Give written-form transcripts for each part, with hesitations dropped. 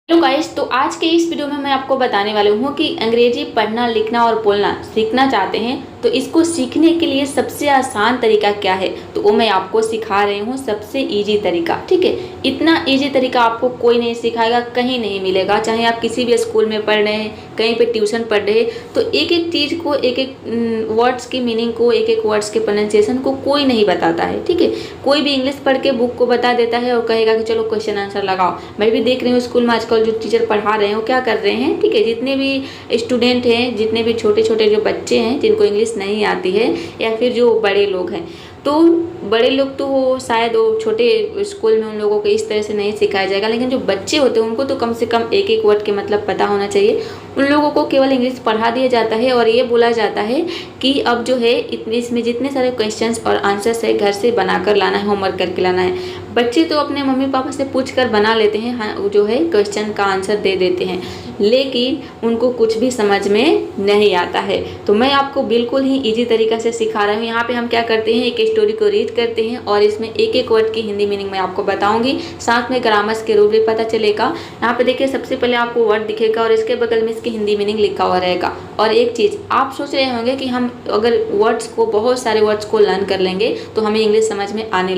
Hello guys, तो आज के इस वीडियो में मैं आपको बताने वाली हूँ कि अंग्रेजी पढ़ना लिखना और बोलना सीखना चाहते हैं तो इसको सीखने के लिए सबसे आसान तरीका क्या है, तो वो मैं आपको सिखा रही हूँ। सबसे इजी तरीका, ठीक है। इतना इजी तरीका आपको कोई नहीं सिखाएगा, कहीं नहीं मिलेगा। चाहे आप किसी भी स्कूल में पढ़ रहे हैं, कहीं पे ट्यूशन पढ़ रहे हैं, तो एक एक चीज़ को, एक एक वर्ड्स की मीनिंग को, एक एक वर्ड्स के प्रोनाउंसिएशन को कोई नहीं बताता है, ठीक है। कोई भी इंग्लिश पढ़ के बुक को बता देता है और कहेगा कि चलो क्वेश्चन आंसर लगाओ। मैं भी देख रही हूँ स्कूल में आजकल जो टीचर पढ़ा रहे हैं वो क्या कर रहे हैं, ठीक है। जितने भी स्टूडेंट हैं, जितने भी छोटे छोटे जो बच्चे हैं जिनको इंग्लिश नहीं आती है, या फिर जो बड़े लोग हैं, तो बड़े लोग तो वो शायद वो छोटे स्कूल में उन लोगों को इस तरह से नहीं सिखाया जाएगा, लेकिन जो बच्चे होते हैं उनको तो कम से कम एक एक वर्ड के मतलब पता होना चाहिए। उन लोगों को केवल इंग्लिश पढ़ा दिया जाता है और ये बोला जाता है कि अब जो है इसमें जितने सारे क्वेश्चंस और आंसर्स है घर से बनाकर लाना है, होमवर्क करके लाना है। बच्चे तो अपने मम्मी पापा से पूछ कर बना लेते हैं, हाँ, जो है क्वेश्चन का आंसर दे देते हैं, लेकिन उनको कुछ भी समझ में नहीं आता है। तो मैं आपको बिल्कुल ही इजी तरीका से सिखा रहा हूँ। यहाँ पे हम क्या करते हैं, एक स्टोरी को रीड करते हैं और इसमें एक एक वर्ड की हिंदी मीनिंग मैं आपको बताऊंगी, साथ में ग्रामर्स के रूल भी पता चलेगा। यहाँ पे देखिए, सबसे पहले आपको वर्ड दिखेगा और इसके बगल में इसकी हिंदी मीनिंग लिखा हुआ रहेगा। और एक चीज़ आप सोच रहे होंगे कि हम अगर वर्ड्स को, बहुत सारे वर्ड्स को लर्न कर लेंगे तो हमें इंग्लिश समझ में आने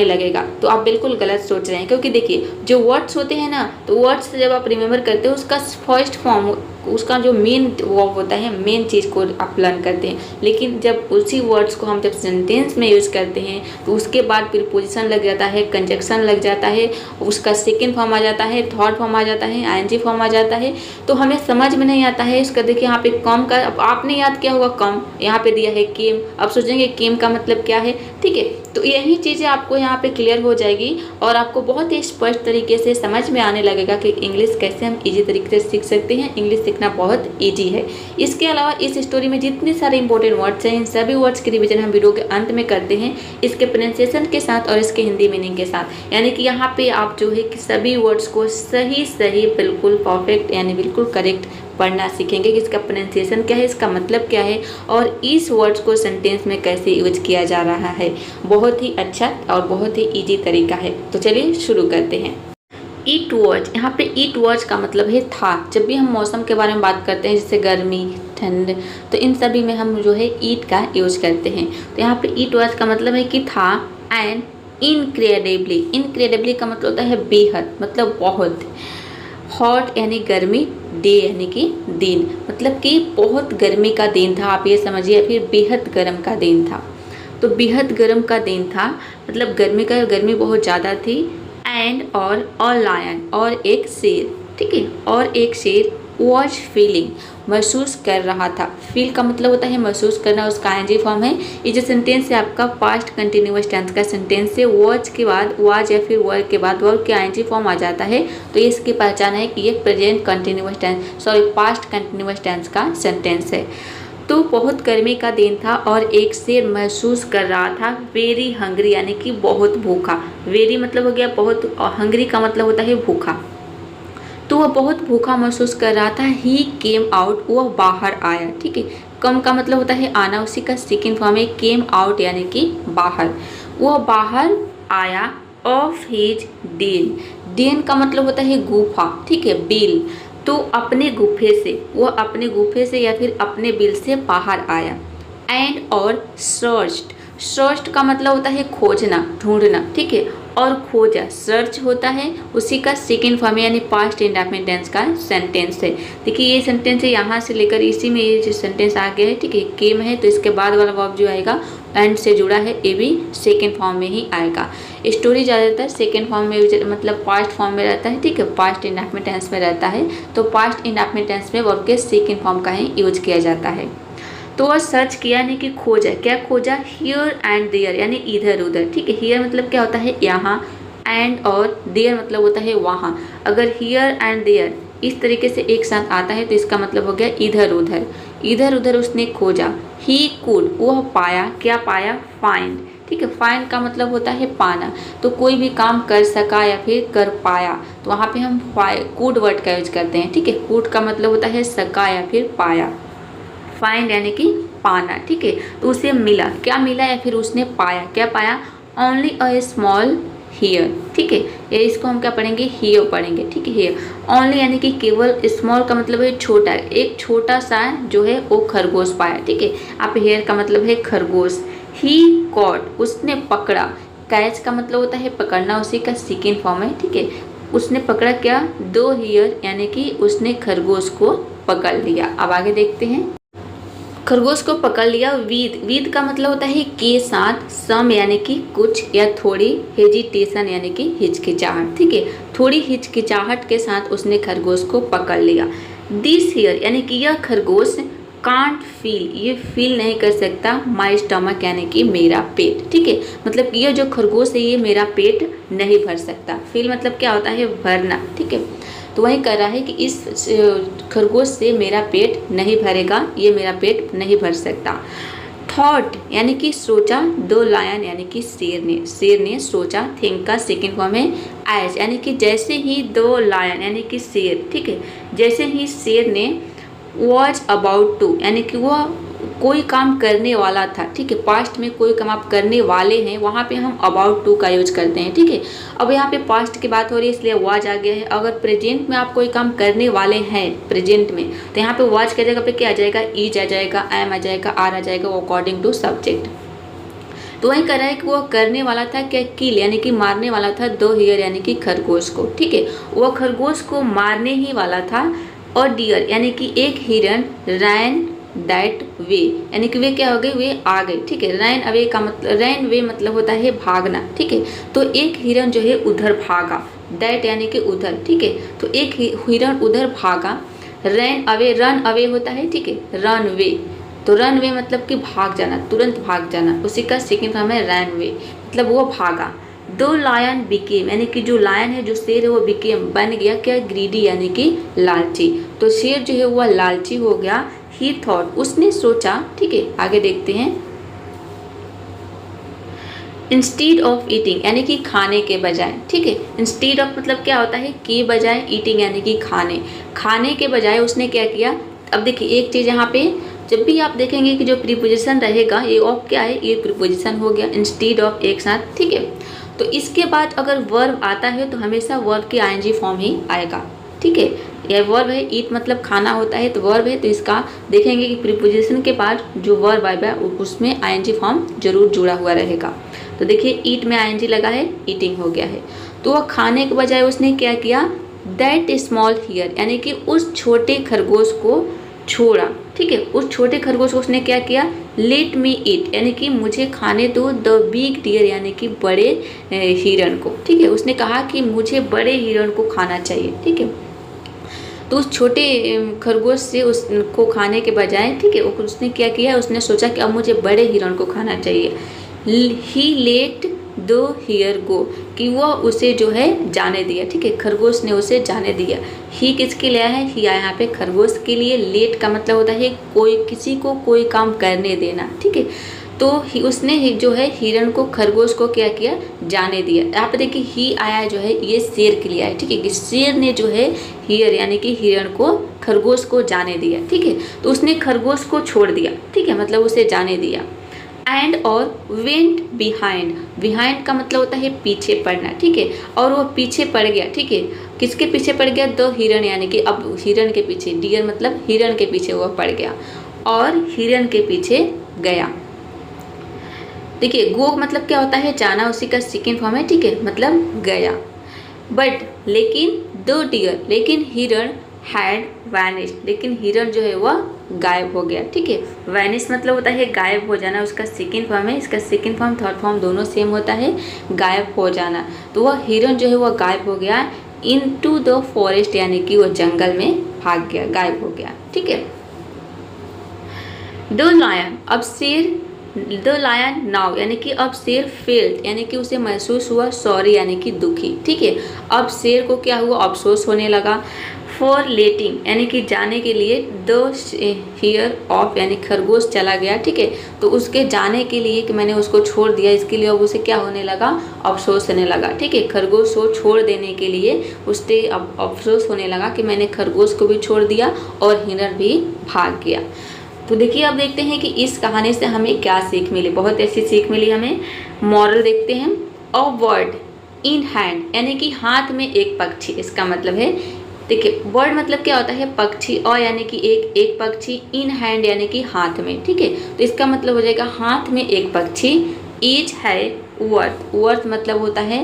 लगेगा, तो आप बिल्कुल गलत सोच रहे हैं। क्योंकि देखिए, जो वर्ड्स होते हैं ना, तो वर्ड्स जब आप रिमेंबर करते हो उसका फर्स्ट फॉर्म, उसका जो मेन वर्ब होता है, मेन चीज़ को आप लर्न करते हैं। लेकिन जब उसी वर्ड्स को हम जब सेंटेंस में यूज़ करते हैं तो उसके बाद प्रीपोजिशन लग जाता है, कंजक्शन लग जाता है, उसका सेकंड फॉर्म आ जाता है, थर्ड फॉर्म आ जाता है, आईएनजी फॉर्म आ जाता है, तो हमें समझ में नहीं आता है। इसका देखिए यहाँ पे कम का, अब आपने याद किया होगा कम, यहाँ पे दिया है केम। अब सोचेंगे केम का मतलब क्या है, ठीक है। तो यही चीज़ें आपको यहाँ पे क्लियर हो जाएगी और आपको बहुत ही स्पष्ट तरीके से समझ में आने लगेगा कि इंग्लिश कैसे हम इजी तरीके से सीख सकते हैं। इंग्लिश सीखना बहुत इजी है। इसके अलावा इस स्टोरी में जितने सारे इंपॉर्टेंट वर्ड्स हैं, इन सभी वर्ड्स की रिवीजन हम वीडियो के अंत में करते हैं, इसके प्रोनाउंसिएशन के साथ और इसके हिंदी मीनिंग के साथ। यानी कि यहाँ पे आप जो है कि सभी वर्ड्स को सही सही, बिल्कुल परफेक्ट, यानी बिल्कुल करेक्ट पढ़ना सीखेंगे कि इसका प्रोनाउंसिएशन क्या है, इसका मतलब क्या है और इस वर्ड्स को सेंटेंस में कैसे यूज किया जा रहा है। बहुत ही अच्छा और बहुत ही इजी तरीका है। तो चलिए शुरू करते हैं। ईट वर्ड्स, यहाँ पे ईट वर्ड्स का मतलब है था। जब भी हम मौसम के बारे में बात करते हैं, जैसे गर्मी, ठंड, तो इन सभी में हम जो है ईट का यूज करते हैं। तो यहाँ पे ईट वर्ड्स का मतलब है कि था। एंड इनक्रेडिबली, इनक्रेडिबली का मतलब होता है बेहद, मतलब बहुत। हॉट यानी गर्मी, डे यानी कि दिन, मतलब कि बहुत गर्मी का दिन था, आप ये समझिए। फिर बेहद गर्म का दिन था, तो बेहद गर्म का दिन था मतलब गर्मी बहुत ज़्यादा थी। एंड और अ लायन, और एक शेर, ठीक है। और एक शेर वॉज फीलिंग, महसूस कर रहा था। फील का मतलब होता है महसूस करना, उसका आईएनजी फॉर्म है। ये जो सेंटेंस है आपका पास्ट कंटिन्यूअस टेंस का सेंटेंस है। वॉज के बाद, वाज या फिर वर के बाद वर्ब के आईएनजी फॉर्म आ जाता है, तो ये इसकी पहचान है कि ये present continuous tense, sorry past continuous tense का सेंटेंस है। तो बहुत गर्मी का दिन था और एक शेर महसूस कर रहा था वेरी हंग्री, यानी कि बहुत भूखा। वेरी मतलब हो गया बहुत, और हंग्री का मतलब होता है भूखा। तो वह बहुत भूखा महसूस कर रहा था। ही केम आउट, वह बाहर आया, ठीक है। कम का मतलब होता है आना, उसी का सेकेंड फॉर्म है केम आउट, यानी कि बाहर। वह बाहर आया ऑफ हिज डेन, डेन का मतलब होता है गुफा, ठीक है, बिल। तो अपने गुफे से, वह अपने गुफे से या फिर अपने बिल से बाहर आया। एंड और सर्च्ड, सर्च का मतलब होता है खोजना, ढूंढना, ठीक है। और खोजा, सर्च होता है, उसी का सेकेंड फॉर्म यानी पास्ट इंडेफिनिट टेंस का सेंटेंस है। देखिए ये सेंटेंस है, यहाँ से लेकर इसी में ये जो सेंटेंस आ गया है, ठीक है। केम है तो इसके बाद वाला वर्ब जो आएगा एंड से जुड़ा है, ये भी सेकेंड फॉर्म में ही आएगा। स्टोरी ज़्यादातर सेकेंड फॉर्म में, मतलब पास्ट फॉर्म में रहता है, ठीक है, पास्ट इंडेफिनिट टेंस में रहता है। तो पास्ट इंडेफिनिट टेंस में वर्ब के सेकेंड फॉर्म का ही यूज किया जाता है। तो वह सर्च किया, यानी कि खोजा। क्या खोजा? हियर एंड देयर, यानी इधर उधर, ठीक है। हियर मतलब क्या होता है यहाँ, एंड और देयर मतलब होता है वहाँ। अगर हियर एंड देयर इस तरीके से एक साथ आता है तो इसका मतलब हो गया इधर उधर। इधर उधर उसने खोजा। ही कुड, वह पाया। क्या पाया? फाइंड, ठीक है। फाइंड का मतलब होता है पाना। तो कोई भी काम कर सका या फिर कर पाया, तो वहाँ पे हम कुड वर्ड का यूज करते हैं, ठीक है। कुड का मतलब होता है सका या फिर पाया। फाइंड यानी कि पाना, ठीक है। तो उसे मिला, क्या मिला या फिर उसने पाया, क्या पाया? ओनली अ स्मॉल हियर, ठीक है। ये इसको हम क्या पढ़ेंगे, हियर पढ़ेंगे, ठीक है। हियर ओनली यानी कि केवल, स्मॉल का मतलब है छोटा, एक छोटा सा जो है वो खरगोश पाया, ठीक है। आप हियर का मतलब है खरगोश। ही कॉट उसने पकड़ा, कैच का मतलब होता है पकड़ना, उसी का सेकेंड फॉर्म है, ठीक है। उसने पकड़ा क्या, दो हियर यानी कि उसने खरगोश को पकड़ लिया। अब आगे देखते हैं, खरगोश को पकड़ लिया विद, विद का मतलब होता है के साथ, सम यानी कि कुछ या थोड़ी, हेजिटेशन यानी कि हिचकिचाहट, ठीक है। थोड़ी हिचकिचाहट के साथ उसने खरगोश को पकड़ लिया। दिस हियर यानी कि यह खरगोश कांट फील, ये फील नहीं कर सकता माई स्टमक यानी कि मेरा पेट, ठीक है। मतलब कि यह जो खरगोश है ये मेरा पेट नहीं भर सकता। फील मतलब क्या होता है, भरना, ठीक है। तो वही कह रहा है कि इस खरगोश से मेरा पेट नहीं भरेगा, ये मेरा पेट नहीं भर सकता। थॉट यानी कि सोचा, दो लायन यानी कि शेर ने सोचा। थिंक का सेकेंड फॉर्म है एज यानी कि जैसे ही, दो लायन यानी कि शेर, ठीक है। जैसे ही शेर ने, वॉज अबाउट टू यानी कि वह कोई काम करने वाला था, ठीक है। पास्ट में कोई काम आप करने वाले हैं, वहाँ पे हम अबाउट टू का यूज करते हैं, ठीक है। अब यहाँ पे पास्ट की बात हो रही है इसलिए वॉज आ गया है। अगर प्रेजेंट में आप कोई काम करने वाले हैं प्रेजेंट में, तो यहाँ पे वॉज की जगह पे क्या आ जाएगा, ईज आ जाएगा, एम आ जाएगा, आर आ जाएगा, अकॉर्डिंग टू सब्जेक्ट। तो वही कह रहा है कि वो करने वाला था क्या, किल यानी कि मारने वाला था, दो हियर यानी कि खरगोश को, ठीक है। वह खरगोश को मारने ही वाला था। और डियर यानी कि एक हिरन, रैन दैट वे यानी कि वे क्या हो गए, वे आ गए, ठीक है। रैन अवे का मतलब, रैन वे मतलब होता है भागना, ठीक है। तो एक हिरन जो है उधर भागा, दैट यानी कि उधर, ठीक है। तो एक हिरन उधर भागा। रैन अवे, रन अवे होता है, ठीक है, रन वे। तो रन वे मतलब कि भाग जाना, तुरंत भाग जाना, उसी का सेकेंड फॉर्म है रैन वे, मतलब वो भागा। दो लायन बिकेम यानी कि जो लायन है, जो शेर है वो बिकेम बन गया क्या, ग्रीडी यानी कि लालची। तो शेर जो है वह लालची हो गया। ही थॉट उसने सोचा, ठीक है। आगे देखते हैं, इंस्टीड ऑफ ईटिंग यानी कि खाने के बजाय, ठीक है। इंस्टीड ऑफ मतलब क्या होता है, के बजाय, ईटिंग यानी कि खाने, खाने के बजाय उसने क्या किया। अब देखिए एक चीज़ यहाँ पे, जब भी आप देखेंगे कि जो प्रीपोजिशन रहेगा, ये ऑफ क्या है, ये प्रीपोजिशन हो गया, इंस्टीड ऑफ एक साथ, ठीक है। तो इसके बाद अगर वर्ब आता है तो हमेशा वर्ब की आईएनजी फॉर्म ही आएगा, ठीक है। यह वर्ब है, ईट मतलब खाना होता है, तो वर्ब है, तो इसका देखेंगे कि प्रीपोजिशन के बाद जो वर्ब आएगा उसमें आईएनजी फॉर्म जरूर जुड़ा हुआ रहेगा। तो देखिए ईट में आईएनजी लगा है, ईटिंग हो गया है। तो वह खाने के बजाय उसने क्या किया, दैट स्मॉल हियर यानी कि उस छोटे खरगोश को छोड़ा, ठीक है। उस छोटे खरगोश को उसने क्या किया, लेट मी ईट यानी कि मुझे खाने दो, द बिग डियर यानी कि बड़े हिरन को, ठीक है। उसने कहा कि मुझे बड़े हिरन को खाना चाहिए, ठीक है। तो उस छोटे खरगोश से उसको खाने के बजाय, ठीक है, उसने क्या किया, उसने सोचा कि अब मुझे बड़े हिरन को खाना चाहिए। ही लेट दो हियर गो कि वह उसे जो है जाने दिया, ठीक है। खरगोश ने उसे जाने दिया। ही किसके लिए है, ही आया यहाँ पे खरगोश के लिए। लेट का मतलब होता है कोई, किसी को कोई काम करने देना, ठीक है। तो उसने जो है हिरन को, खरगोश को क्या किया, जाने दिया। यहाँ पे देखिए ही आया जो है ये शेर के लिए आया, ठीक है, कि शेर ने जो है हियर यानी कि हिरन को, खरगोश को जाने दिया, ठीक है। तो उसने खरगोश को छोड़ दिया, ठीक है, मतलब उसे जाने दिया। एंड और वेंट बिहाइंड, बिहाइंड का मतलब होता है पीछे पड़ना, ठीक है। और वो पीछे पड़ गया, ठीक है। किसके पीछे पड़ गया, दो हिरन यानी कि अब हिरन के पीछे, डियर मतलब हिरन के पीछे वह पड़ गया और हिरन के पीछे गया। देखिए गो मतलब क्या होता है, जाना, उसी का सेकेंड फॉर्म है, ठीक है, मतलब गया। बट लेकिन दो डियर, लेकिन हिरन हैड वैनिश्ड, लेकिन हिरन जो है वह गायब हो गया, ठीक है। वैनिश मतलब होता है गायब हो जाना, उसका सेकेंड फॉर्म है। इसका सेकेंड फॉर्म थर्ड फॉर्म दोनों सेम होता है, गायब हो जाना। तो वह हिरन जो है वह गायब हो गया। इनटू द फॉरेस्ट यानी कि वह जंगल में भाग गया, गायब हो गया, ठीक है। द लायन, अब शेर, द लायन नाउ यानी कि अब शेर फेल्ट यानी कि उसे महसूस हुआ, सॉरी यानी कि दुखी, ठीक है। अब शेर को क्या हुआ, अफसोस होने लगा। फॉर लेटिंग यानी कि जाने के लिए, द हियर ऑफ यानी खरगोश चला गया, ठीक है। तो उसके जाने के लिए कि मैंने उसको छोड़ दिया, इसके लिए अब उसे क्या होने लगा, अफसोस होने लगा, ठीक है। खरगोश को छोड़ देने के लिए उसे अब अफसोस होने लगा कि मैंने खरगोश को भी छोड़ दिया और हिरन भी भाग गया। तो देखिए अब देखते हैं कि इस कहानी से हमें क्या सीख मिली। बहुत ऐसी सीख मिली हमें। मॉरल देखते हैं। अ वर्ड इन हैंड यानी कि हाथ में एक पक्षी, इसका मतलब है देखिए बर्ड मतलब क्या होता है पक्षी, और यानी कि एक पक्षी, इन हैंड यानी कि हाथ में, ठीक है। तो इसका मतलब हो जाएगा हाथ में एक पक्षी, ईच है वर्थ, वर्थ मतलब होता है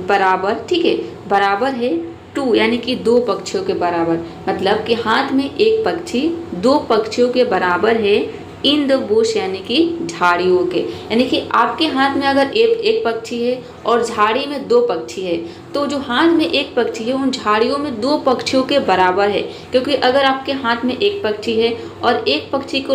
बराबर, ठीक है, बराबर है टू यानी कि दो पक्षियों के बराबर, मतलब कि हाथ में एक पक्षी दो पक्षियों के बराबर है इन द बुश यानी कि झाड़ियों के, यानी कि आपके हाथ में अगर एक पक्षी है और झाड़ी में दो पक्षी है, तो जो हाथ में एक पक्षी है उन झाड़ियों में दो पक्षियों के बराबर है, क्योंकि अगर आपके हाथ में एक पक्षी है और एक पक्षी को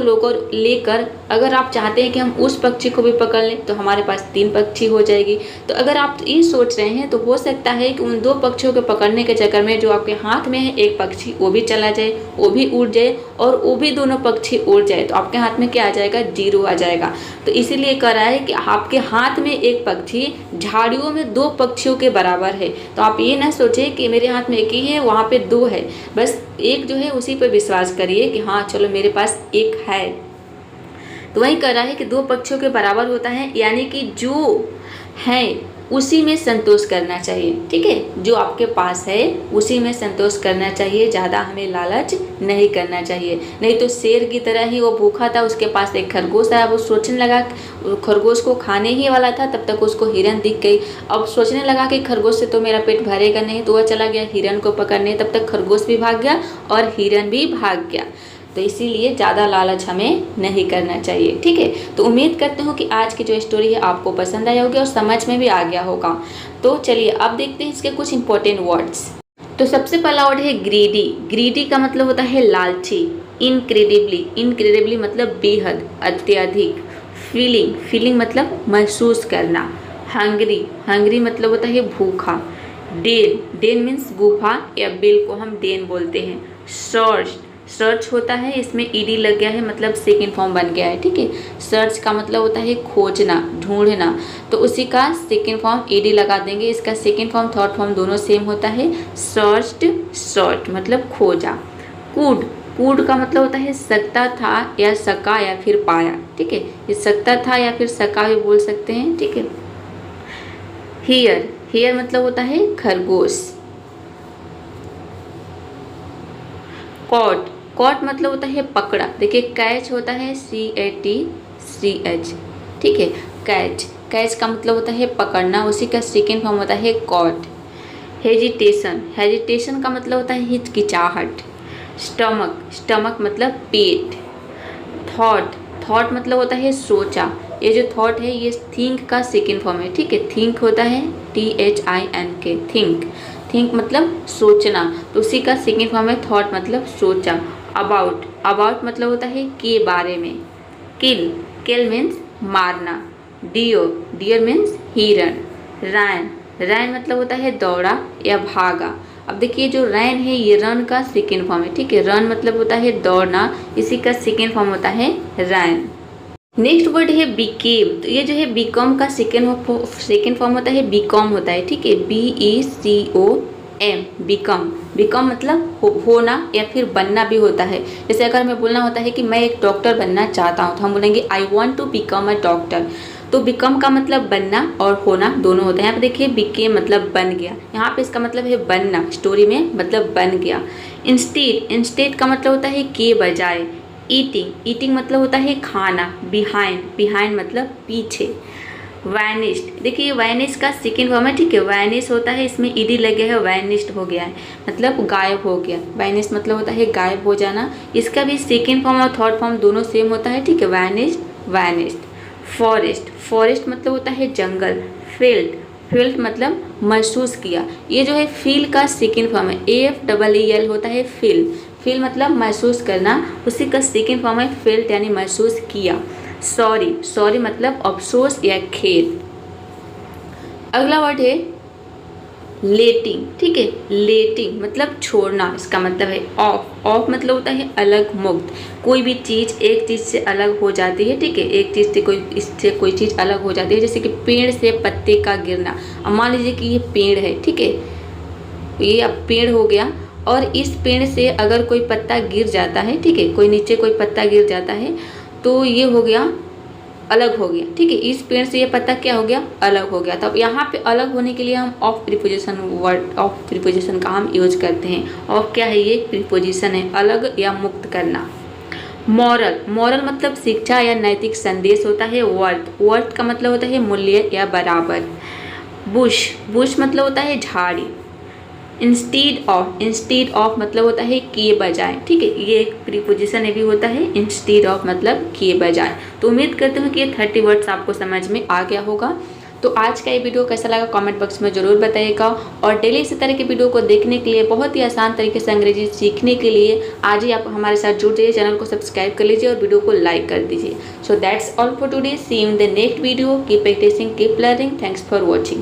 लेकर अगर आप चाहते हैं कि हम उस पक्षी को भी पकड़ लें तो हमारे पास तीन पक्षी हो जाएगी। तो अगर आप ये सोच रहे हैं तो हो सकता है कि उन दो पक्षियों को पकड़ने के चक्कर में जो आपके हाथ में है एक पक्षी वो भी चला जाए, वो भी उड़ जाए और वो भी दोनों पक्षी उड़ जाए, तो आपके हाथ में क्या आ जाएगा, जीरो आ जाएगा। तो इसीलिए कह रहा है कि आपके हाथ में एक पक्षी झाड़ियों में दो पक्षियों के बराबर है। तो आप ये ना सोचें कि मेरे हाथ में एक ही है वहाँ पे दो है, बस एक जो है उसी पर विश्वास करिए कि हाँ चलो मेरे पास एक है। तो वही कह रहा है कि दो पक्षियों के बराबर होता है, यानी कि जो है उसी में संतोष करना चाहिए, ठीक है, जो आपके पास है उसी में संतोष करना चाहिए, ज़्यादा हमें लालच नहीं करना चाहिए। नहीं तो शेर की तरह ही वो भूखा था, उसके पास एक खरगोश आया, वो सोचने लगा खरगोश को खाने ही वाला था, तब तक उसको हिरन दिख गई। अब सोचने लगा कि खरगोश से तो मेरा पेट भरेगा नहीं, तो वह चला गया हिरन को पकड़ने, तब तक खरगोश भी भाग गया और हिरन भी भाग गया। तो इसीलिए ज़्यादा लालच हमें नहीं करना चाहिए, ठीक है। तो उम्मीद करते हो कि आज की जो स्टोरी है आपको पसंद आई होगी और समझ में भी आ गया होगा। तो चलिए अब देखते हैं इसके कुछ इंपॉर्टेंट वर्ड्स। तो सबसे पहला वर्ड है ग्रीडी। ग्रीडी का मतलब होता है लालची। इनक्रेडिबली, इनक्रेडिबली मतलब बेहद, अत्यधिक। फीलिंग, फीलिंग मतलब महसूस करना। हंग्री, हंग्री मतलब होता है भूखा। डेन, डेन मीन्स गुफा या बिल को हम डेन बोलते हैं। सर्च, सर्च होता है, इसमें ईडी लग गया है मतलब सेकेंड फॉर्म बन गया है, ठीक है। सर्च का मतलब होता है खोजना, ढूंढना, तो उसी का सेकेंड फॉर्म ईडी लगा देंगे। इसका सेकेंड फॉर्म थर्ड फॉर्म दोनों सेम होता है। सर्च्ड, सर्च मतलब खोजा। कूड, कूड का मतलब होता है सकता था या सका या फिर पाया, ठीक है, ये सकता था या फिर सका भी बोल सकते हैं, ठीक है। हियर, हियर मतलब होता है खरगोश। कॉट, कॉट मतलब होता है पकड़ा। देखिए कैच होता है CATCH, ठीक है, कैच, कैच का मतलब होता है पकड़ना, उसी का सेकेंड फॉर्म होता है कॉट। हेजिटेशन, हेजिटेशन का मतलब होता है हिचकिचाहट। स्टमक, स्टमक मतलब पेट। थॉट, थॉट मतलब होता है सोचा। ये जो थॉट है ये थिंक का सेकेंड फॉर्म है, ठीक है, थिंक होता है THINK, थिंक, थिंक मतलब सोचना, तो उसी का सेकेंड फॉर्म है थॉट मतलब सोचा। अबाउट, अबाउट मतलब होता है के बारे में। किल, किल मीन्स मारना। डियर, डियर मीन्स हिरन। रैन, रैन मतलब होता है दौड़ा या भागा। अब देखिए जो रैन है ये रन का सेकेंड फॉर्म है, ठीक है, रन मतलब होता है दौड़ना, इसी का सेकेंड फॉर्म होता है रैन। नेक्स्ट वर्ड है बिकेम। तो ये जो है बिकॉम का सेकेंड फॉर्म होता है बिकॉम होता है, ठीक है, BECOM, बिकॉम। बिकॉम मतलब होना या फिर बनना भी होता है। जैसे अगर हमें बोलना होता है कि मैं एक डॉक्टर बनना चाहता हूँ तो हम बोलेंगे I want to become a doctor. तो बिकम का मतलब बनना और होना दोनों होता है। यहाँ पे देखिए बिकेम मतलब बन गया, यहाँ पे इसका मतलब है बनना, स्टोरी में मतलब बन गया। इंस्टेड, इंस्टेड का मतलब होता है के बजाय। ईटिंग, ईटिंग मतलब होता है खाना। बिहाइंड, बिहाइंड मतलब पीछे। वैनिश्ड, देखिए वैनिश का सेकेंड फॉर्म है, ठीक है, वैनिश होता है, इसमें ईडी लग गया है, वैनिश्ड हो गया है मतलब गायब हो गया। वैनिश मतलब होता है गायब हो जाना, इसका भी सेकेंड फॉर्म और थर्ड फॉर्म दोनों सेम होता है, ठीक है, वैनिश्ड, वैनिश्ड। फॉरेस्ट, फॉरेस्ट मतलब होता है जंगल। फील्ड, फील्ड मतलब महसूस किया, ये जो है फील का सेकेंड फॉर्म है, AFEEL होता है फील। फील मतलब महसूस करना, उसी का सेकेंड फॉर्म है फेल्ट यानी महसूस किया। सॉरी, सॉरी मतलब अफसोस या खेद। अगला वर्ड है लेटिंग, ठीक है, लेटिंग मतलब छोड़ना, इसका मतलब है ऑफ। ऑफ मतलब होता है अलग, मुक्त। कोई भी चीज़ एक चीज़ से अलग हो जाती है, ठीक है, एक चीज़ से इससे कोई चीज़ अलग हो जाती है, जैसे कि पेड़ से पत्ते का गिरना। अब मान लीजिए कि ये पेड़ है, ठीक है, ये अब पेड़ हो गया और इस पेड़ से अगर कोई पत्ता गिर जाता है, ठीक है, कोई नीचे कोई पत्ता गिर जाता है तो ये हो गया अलग हो गया, ठीक है। इस पेड़ से ये पत्ता क्या हो गया, अलग हो गया। तो अब यहाँ पे अलग होने के लिए हम of preposition, word of preposition का हम यूज करते हैं। ऑफ क्या है, ये प्रीपोजिशन है, अलग या मुक्त करना। मॉरल, मॉरल मतलब शिक्षा या नैतिक संदेश होता है। वर्थ, वर्थ का मतलब होता है मूल्य या बराबर। बुश, बुश मतलब होता है झाड़ी। इंस्टीड ऑफ, इंस्टीड ऑफ मतलब होता है किए बजाय, ठीक है। ये एक प्रीपोजिशन भी होता है, इंस्टीड ऑफ मतलब किए बजाय। तो उम्मीद करते हूँ कि ये 30 वर्ड्स आपको समझ में आ गया होगा। तो आज का ये वीडियो कैसा लगा कमेंट बॉक्स में ज़रूर बताइएगा। और डेली इसी तरह के वीडियो को देखने के लिए, बहुत ही आसान तरीके से अंग्रेजी सीखने के लिए आज ही आप हमारे साथ जुड़ जाइए। चैनल को सब्सक्राइब कर लीजिए और वीडियो को लाइक कर दीजिए। So that's all for today, see you in the next video. Keep practicing, keep learning. Thanks for watching.